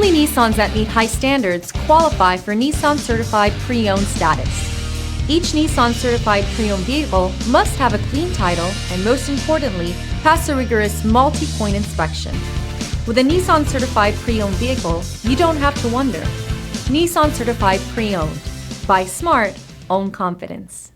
Only Nissans that meet high standards qualify for Nissan Certified Pre-Owned status. Each Nissan Certified Pre-Owned vehicle must have a clean title and, most importantly, pass a rigorous multi-point inspection. With a Nissan Certified Pre-Owned vehicle, you don't have to wonder. Nissan Certified Pre-Owned. Buy smart, own confidence.